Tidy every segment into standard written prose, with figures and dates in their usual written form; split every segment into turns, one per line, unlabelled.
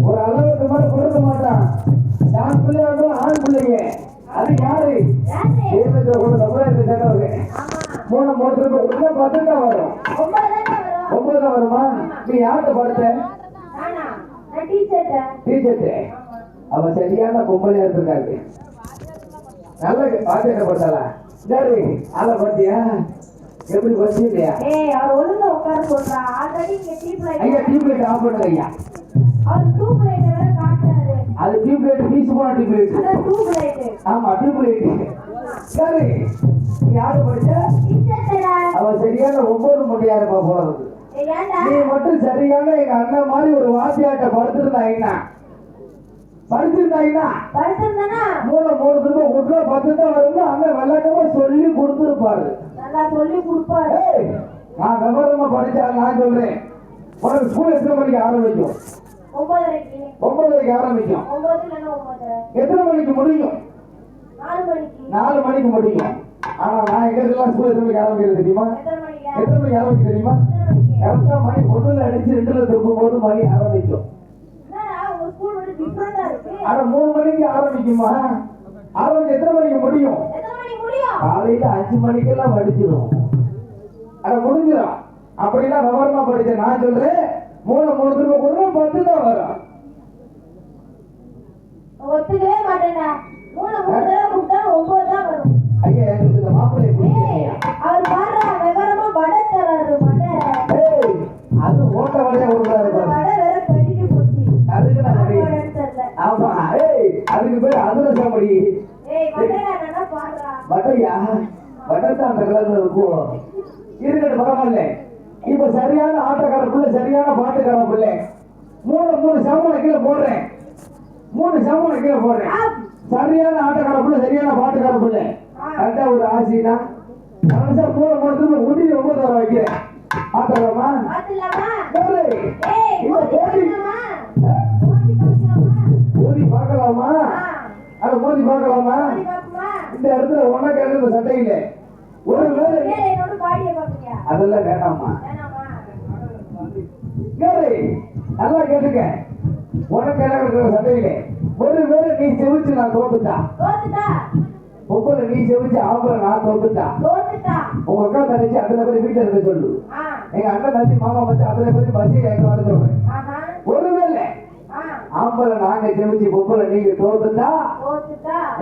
ஒரு அளவுக்கு மேல கொடுக்க மாட்டான். நான் பிள்ளையாங்க ஆண் பிள்ளைங்க. அது யாரு? தேவத்துல கொண்டு சமுதாயத்தை சேர்ந்தவங்க. மூணு ரூபாய் கொடுத்தா 10 தான் வரும். 9 தான் வருமா? நீ யார்கிட்ட படுத்த? டீச்சர்ட்டு. அவ சரியான பொம்பளையா இருக்காரு. நல்ல பாத்தியத்தை படுத்தாளா? சரி, அத பத்தியா எப்படி பசி இல்லையா? ஐயா டியூப்லைட் ஆஃப் பண்ணுங்க ஐயா. அது டியூப்லைட் பீஸ் போன டியூப்லைட். ஆமா டியூப்லைட். சரி, நீ யாரு படிச்ச? அவ சரியான 9 முட்டையா இருப்பா போல இருக்கு. நீ மட்டும் சரியான எங்க அண்ணன் மாதிரி ஒரு வாத்தியாட்ட படிச்சிருந்தாங்கன்னா மூணு திரும்ப விட்டுல 10 தான் வரும்னு அண்ணன் விளக்கமா சொல்லி கொடுத்துருப்பாரு. நான் விவரமா படிச்சாரு. நான் சொல்றேன், உனக்கு ஸ்கூல் எத்தனை மணிக்கு ஆரம்பிக்கும்? 9:30 ஆரம்பிக்கும். எத்தனை மணிக்கு முடியும்? 4 மணிக்கு முடியும். ஆனா நான் எங்களுக்கெல்லாம் ஸ்கூல் எத்தனை மணிக்கு ஆரம்பிக்கிறது தெரியுமா? எத்தனை மணிக்கு ஆரம்பிக்கும் தெரியுமா? கரெக்டா மணி 1ல அடிச்சு 2ல திருப்பும் போது மணி ஆரம்பிக்கும். ஆனா 3 மணிக்கு ஆரம்பிக்குமா? ஆரம்பிச்சு எத்தனை மணிக்கு முடியும்? காலையில 5 மணிக்கெல்லாம் படிச்சிடும். அட முடிஞ்சிடும். அப்படிலாம் விவரமா படிச்ச நான் சொல்றேன், 3 திரும்ப கொடுத்தா 10 தான் வரும்.
ஒத்துக்கவே மாட்டேன்டா. 3 தடவை கொடுத்தா 9 தான் வரும்.
ஐயா எனக்கு இந்த மாப்பிள்ளை பிடிக்கலையா?
அவர் பாடுற விவரமா வடை தராரு.
அது ஓட்ட வடையா கொடுக்குறாரு.
வடை வேற படிக்க போச்சு.
அதுக்கு நான் ஆமா. அதுக்கு பேர் அதிரசம் படி. வடையா? வடை தான் அந்த கலர்ல இருக்கும். இருக்கட்டும், பரவாயில்ல. இப்ப சரியான ஆட்டக்கார பிள்ளை, சரியான பாட்டுக்கார பிள்ளை. 3 சம்பளம் கீழே போடுறேன். 3 சம்பளம் கீழே போடுறேன். சரியான ஆட்டக்கார பிள்ளை, சரியான பாட்டுக்கார பிள்ளை. கரெக்டா ஒரு ஆசைனா 3 திரும்ப ஊட்டி 9 வர வைக்கிறேன். ஆட்டலாமா? மோதி பார்க்கலாமா? அட மோதி பார்க்கலாமா? இந்த இடத்துல உனக்கு எழுத சட்டையில ஒரு அதெல்லாம் வேணாமா? நல்லா கேட்டுக்க. உனக்கு என்ன இருக்கிற சட்டையில ஒரு வேலை நீ செவிச்சு நான் தோத்துட்டா, ஒவ்வொரு நீ செவிச்சு ஆம்பளை நான் தோத்துட்டா, உங்க அக்கா தனிச்சு அதுல போய் வீட்டுல இருக்க சொல்லு. எங்க அண்ணன் தம்பி மாமா வச்சு அதுல போய் பசியில எங்க வர சொல்றேன். ஒருவேளை ஆம்பளை நாங்க செவிச்சு பொம்பளை நீங்க தோத்துட்டா,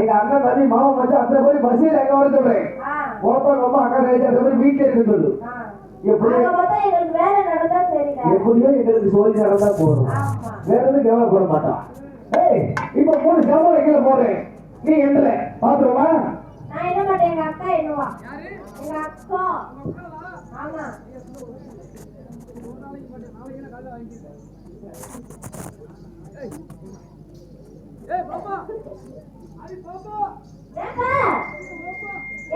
எங்க அண்ணன் தம்பி மாமா வச்சு அதுல போய் பசியில எங்க வர சொல்றேன். ரொம்ப அக்கா தனிச்சு அதுல போய் வீட்டுல இருக்க சொல்லு. எப்படியோ எங்களுக்கு சொல்லி நடந்தா போதும். வேற எதுவும் கவலைப்பட மாட்டோம். இப்ப 3 சம்பளம் கீழே போறேன். நீ என்ன பாத்துருமா?
நான் என்ன மாட்டேன். எங்க அக்கா என்னவா? எங்க அக்கா. ஆமா. ஏய் பாப்பா. அடி பாப்பா. ஏப்பா.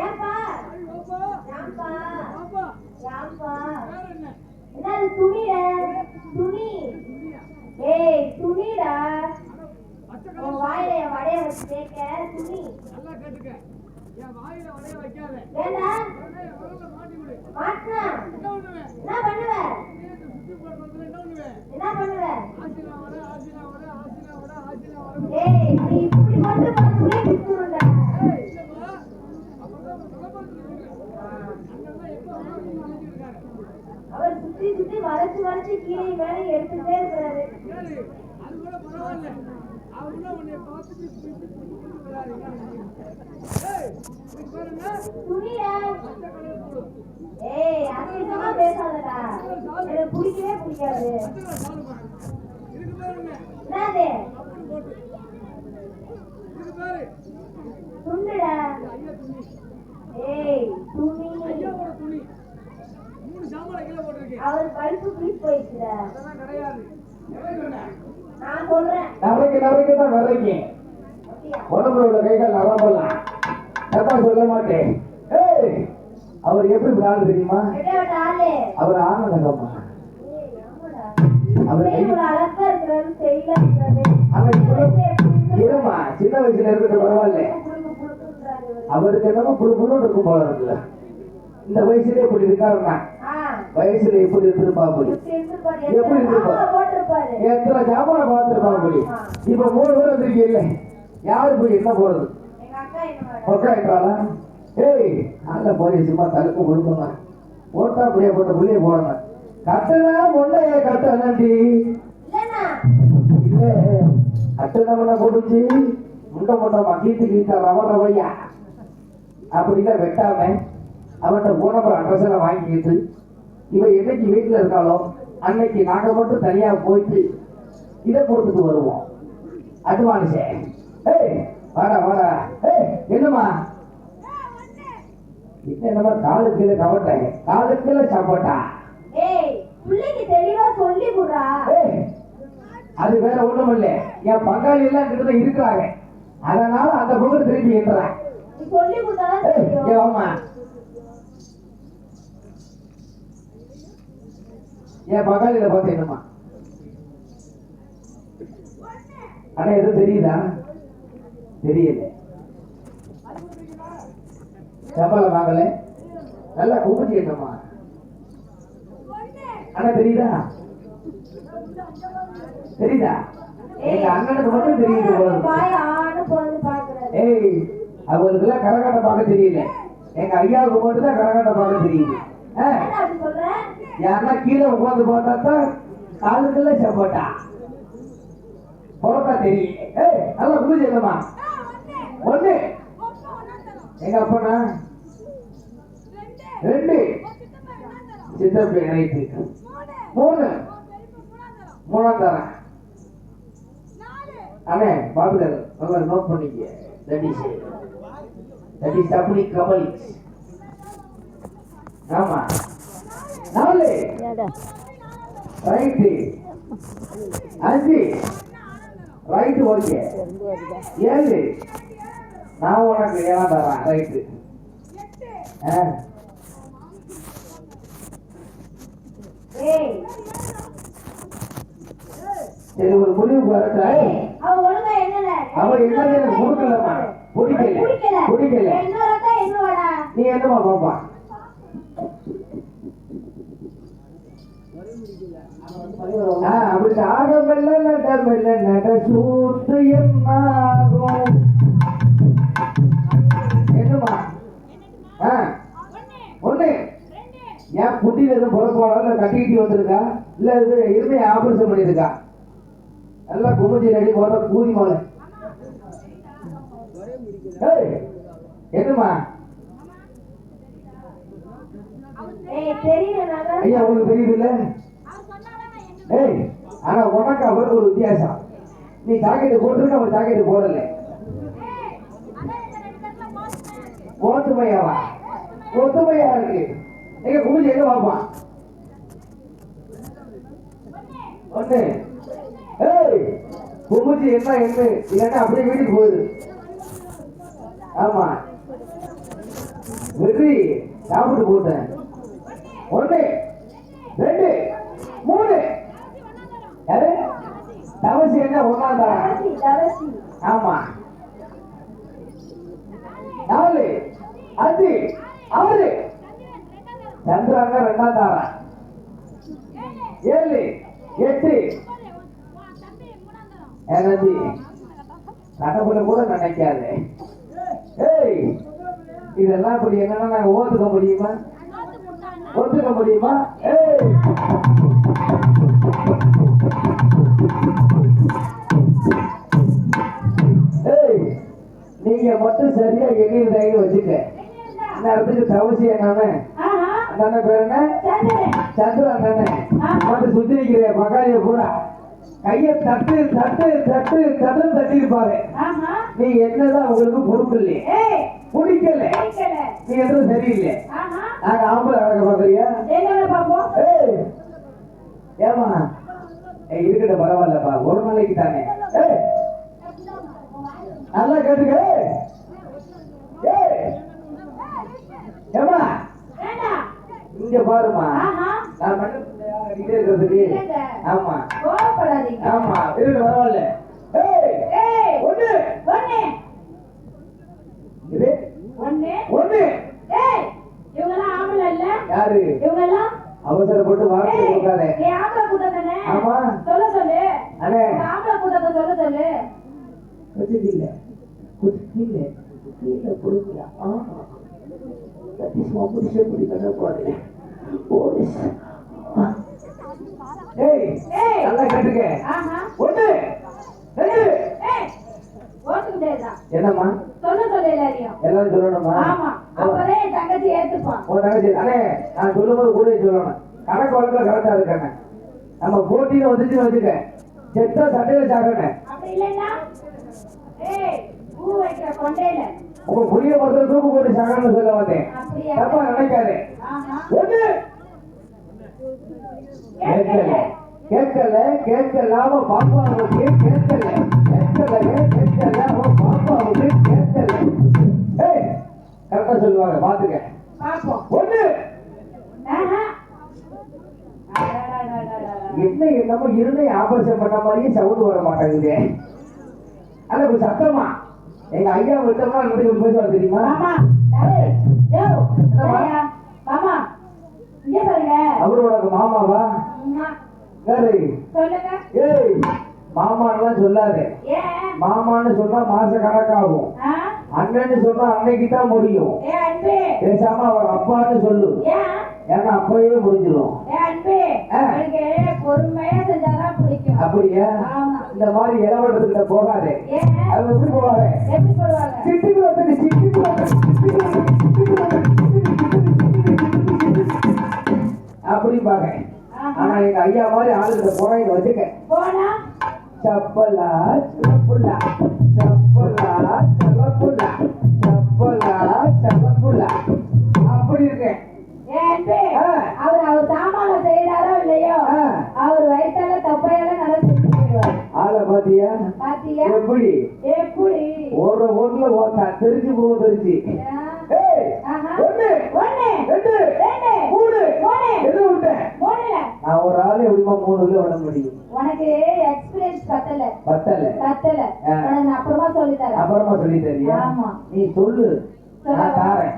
ஏப்பா. அடி பாப்பா. ஏப்பா. பாப்பா. ஏப்பா. வேற என்ன? என்னது துணிடா? துணி. ஏய் துணிடா. உன் வாயில என் வடைய வச்சு கேட்க துணி. நல்லா கேட்டுக்க. என் வாயில வடைய வைக்காத. ஏண்டா? மாட்டினா என்ன பண்ணுவ? என்ன பண்ணுவ? சுத்தி போடுறதுல என்ன பண்ணுவ? என்ன பண்ணுவ? ஆசினா வட, ஆசினா வட, ஆசினா வட, ஆசினா வட. ஏய் நீ இப்படி வந்து துணி வித்துறடா. ஏய் இல்லப்பா. அப்பதான் சொல்லப்படுறீங்க. அங்கெல்லாம் எப்ப ஆசினா நினைச்சிருக்காரு. அவர் சுத்தி சுத்தி வளைச்சு கீழே மேலே எடுத்துட்டே இருக்காரு. சரி, அது கூட பரவாயில்லை. அவனா உன்னை பார்த்துட்டு வராரு. ஏய் நீ பாருங்க துணியா பச்சை கலர் போடு. ஏய் அதிகமா பேசாதடா. எனக்கு பிடிக்கவே பிடிக்காது. இதுக்கு பாருங்க. என்னது? அப்படி போடு. இதுக்கு பாரு. துண்டுடா. ஐயா துணி. ஏய் துணி. ஐயாவோட துணி. 3 சாமான் கீழ போட்டுருக்கு. அவர் பல்பு பீஸ் போயிடுச்சுடா. அதெல்லாம் கிடையாது. நான் சொல்றேன். நரைக்கு தான் நரைக்கு. உடம்புல கை கால் நரம்பலாம். தப்பா சொல்ல மாட்டேன். ஏய் அவர் எப்படி பிராணு தெரியுமா? அவர் ஆனந்தங்கம்மா. அவர் அழகா இருக்கிறாரு, செயலா இருக்கிறாரு. இருமா, சின்ன வயசுல இருக்கட்டும் பரவாயில்ல. அவருக்கு என்னமோ புழு இருக்கும் போல இருக்குல்ல. இந்த வயசுல எப்படி இருக்காருன்னா வயசுல எப்படி இருந்திருப்பா? எப்படி இருந்திருப்பா? எத்தனை ஜாமான பாத்திர
பார்க்க முடியும். இப்ப 3 பேர் வந்திருக்கீங்க, யாரு போய் என்ன போறது? அக்கா என்றாளா? ஏய் அங்க போய் சும்மா தடுப்பு கொடுக்கணும், போட்டா அப்படியே போட்ட புள்ளைய போடணும். கட்டுனா முன்னைய கட்டணி இல்ல, கட்டுனவனை கொடுத்து முண்டை முண்டை மக்கீட்டு கீட்ட ரவையா அப்படின்னா வெட்டாம அவன்கிட்ட போன அட்ரஸ் வாங்கிக்கிட்டு இவன் என்னைக்கு வீட்டுல இருக்காளோ அன்னைக்கு நாங்க மட்டும் தனியா போயிட்டு இதை கொடுத்துட்டு வருவோம். அட்வான்ஸ். ஏய் வாடா வாடா. ஏய் என்னம்மா என்னமா காலு கீழே கவட்டேன், காலு கீழே சாப்பாட்டா?
ஏய் புள்ளைக்கு தெளிவா சொல்லி குடுறா.
ஏய் அது வேற ஒண்ணும் இல்ல, என் பங்காளி எல்லாம் கிட்ட இருக்கிறாங்க, அதனால அந்த பொண்ணு திருப்பி ஏற்றுறேன்.
நீ சொல்லி குடுத்தாதான் தெரியும்.
ஆமா என் பங்காளியில பார்த்து என்னம்மா ஆனா எதுவும் தெரியுதா? தெரியல. சம்பளம் வாங்கல, நல்லா கும்பிட்டு என்னம்மா ஆனா தெரியுதா? தெரியுதா? எங்க அண்ணனுக்கு மட்டும் தெரியுது. ஏய் அவங்களுக்கு எல்லாம் கரகாட்டம் பார்க்க தெரியல, எங்க ஐயாவுக்கு மட்டும் தான் கரகாட்டம் பார்க்க தெரியுது. யாருன்னா கீழே உட்காந்து பார்த்தா காலுக்குள்ள சப்போட்டா போட்டா தெரியும். ஏய் நல்லா குளிச்சு என்னம்மா ஒண்ணு எங்க அப்பனா 2 சித்தப்பி ரைட்டு 3 மூணாம் தரேன். அண்ணே பாத்துக்காரு நல்லா நோட் பண்ணிக்க. தட் இஸ் டபுளி கபல். ஆமா 4 ரைட்டு 5 ரைட்டு ஓகே 7 நான் உனக்கு 7 தரேன் ரைட்டு. சரி ஒரு முடிவுக்கு வரட்டா? அவ என்ன கொடுக்கலமா, பிடிக்கல. நீ என்னமா பாப்பா? அப்படி ஆகமெல்ல நடமெல்ல நட சூத்து என்னாகும் என்னமா? ஒண்ணு ஏன் புட்டியில எதுவும் புறப்பாடா கட்டிக்கிட்டு வந்திருக்கா, இல்ல இது இருமையை ஆபரேஷன் பண்ணிருக்கா? நல்லா குமிச்சி ரெடி போற பூதி மாலை. என்னமா ஐயா உங்களுக்கு தெரியுது இல்ல? ஏய் ஆனா உனக்கு அவருக்கு ஒரு வித்தியாசம். நீ ஜாக்கெட் போட்டிருக்க, அவன் ஜாக்கெட் போடல. ஒத்துமையாவா? ஒத்துமையா இருக்கு. எங்க குமிச்சி எங்க பாப்பான்? ஒண்ணு. ஏய் குமிச்சி என்ன இல்லைன்னா அப்படியே வீட்டுக்கு போயிடு. ஆமா வெற்றி சாப்பிட்டு போட்டேன். 1 2 3 யாரு தவசி என்ன ஒன்னாந்தா? ஆமா 4 5 6 சந்திராங்க 2ஆம் தாரா 7 8 எனர்ஜி கடவுளை கூட நினைக்காது. ஏய் இதெல்லாம் இப்படி என்னன்னா நாங்க ஓத்துக்க முடியுமா? ஒத்துக்க முடியுமா? ஏய் ஏய் நீங்க மட்டும் சரியா எண்ணி வச்சுக்க. இந்த இடத்துக்கு தவசி என்னன்னு அந்த பேர் என்ன? சந்திரா தானே மட்டும் சுத்தி நிக்கிற மகாலிய பூரா கைய தட்டு தட்டு தட்டு தட்டு தட்டி இருப்பாரு. நீ என்னதான் உங்களுக்கு பொறுப்பில்லையே, பிடிக்கல, நீ எதுவும் சரியில்லை. நாங்க ஆம்பளை அழக பாக்குறியா? ஏமா இருக்கட்ட பரவாயில்லப்பா, ஒரு நாளைக்கு தானே. நல்லா கேட்டுக்க. ஏமா இங்க பாருமா, நான் மட்டும் இருக்கிறதுக்கு. ஆமா ஆமா இருக்கு பரவாயில்ல. ஒண்ணு இது ஒண்ணு யாரு அவசரப்பட்டு வார்த்தை கொடுக்காதே. ஆமா சொல்ல சொல்லு. அண்ணே
ஆம்பளை கூட்டத்தை சொல்ல சொல்லு.
வச்சுக்கீங்க கீழே கீழே கொடுக்கல நல்லா கேட்டுக்க.
ஆஹா.
ஒண்ணு ரெண்டு.
ஓட்டுக்கிட்டே இருக்கான்.
என்னம்மா
சொல்ல சொல்லு எல்லாரையும்.
எல்லாரும் சொல்லணுமா?
ஆமா. அப்பதான் என் தங்கச்சி ஏத்துப்பான்.
உன் தங்கச்சி அண்ணே நான் சொல்லும்போது கூட சொல்லணும். கணக்கு வழக்குல கரெக்டா இருக்கானே. நம்ம போட்டியில வந்துச்சுன்னு வச்சுக்க செத்த சட்டையில சாக்கணும்.
அப்படி இல்லைன்னா பூ வைக்கிற கொண்டையில
உங்க புளிய மரத்துல தூக்கு போட்டு சாக்கணும்னு சொல்ல வந்தேன்.
அப்படியா?
தப்பா நினைக்காதே.
ஆஹா.
ஒண்ணு கேட்கல கேட்கல கேட்கலாம பாப்பாவுக்கு கேட்கல கேட்கல கேட்கலாம பாப்பாவுக்கு கேட்கல. ஏய் கரெக்டா சொல்லுவாங்க பாத்துக்க.
பாப்போம்.
ஒண்ணு
ஆஹா.
என்ன என்னமோ இருந்தே ஆபரேஷன் பண்ண மாதிரியே சவுண்ட் வர மாட்டேங்குது. அது ஒரு சத்தமா எங்க ஐயா விட்டோம்னா இப்படி பேசுவாங்க தெரியுமா?
மாமா யோ என்னையா மாமா இங்க பாருங்க.
அவரோட மாமாவா? சரி
சொல்லுங்க.
ஏய் மாமான்லாம் சொல்லாதே.
ஏன்
மாமான்னு சொன்னா மாச கணக்காகும். அண்ணன்னு சொன்னா அன்னைக்கு தான் முடியும்.
ஏன் அன்பே
பேசாம அவர் அப்பான்னு சொல்லு.
ஏன்
ஏன்னா அப்பயே முடிஞ்சிடும்.
ஏன் அன்பே எனக்கு பொறுமையா செஞ்சாதான் பிடிக்கும்.
அப்படியா?
ஆமா.
இந்த மாதிரி இளவட்டத்துக்கிட்ட போகாதே.
ஏன்
அது எப்படி போகாத?
எப்படி போடுவாங்க?
அப்படி பாக்க. ஆனா எங்க ஐயா மாதிரி ஆளுகிட்ட போனா இங்க வச்சுக்க.
போனா
சப்பலா சப்பலா சப்பலா சப்பலா சப்பலா சப்பலா அப்படி இருக்கேன்.
ஏன் அன்பே அவர் சாமான செய்யறாரோ இல்லையோ அவர் வயிற்றால தொப்பையால நல்லா செஞ்சு போயிடுவார்.
ஆளை பாத்தியா?
பாத்தியா
எப்படி
எப்படி
ஒரு ஓட்டுல ஓட்டா தெரிஞ்சு போக தெரிஞ்சு. ஒண்ணு
ஒண்ணு
ரெண்டு
ரெண்டு
மூணு
மூணு
எது விட்டேன்?
மூணுல
நான் ஒரு ஆளு எப்படிமா 3 விட முடியும்?
உனக்கு எக்ஸ்பீரியன்ஸ் பத்தல
பத்தல
உனக்கு நான் அப்புறமா சொல்லி தரேன்.
அப்புறமா சொல்லி தரியா?
ஆமா.
நீ சொல்லு நான் தாரேன்.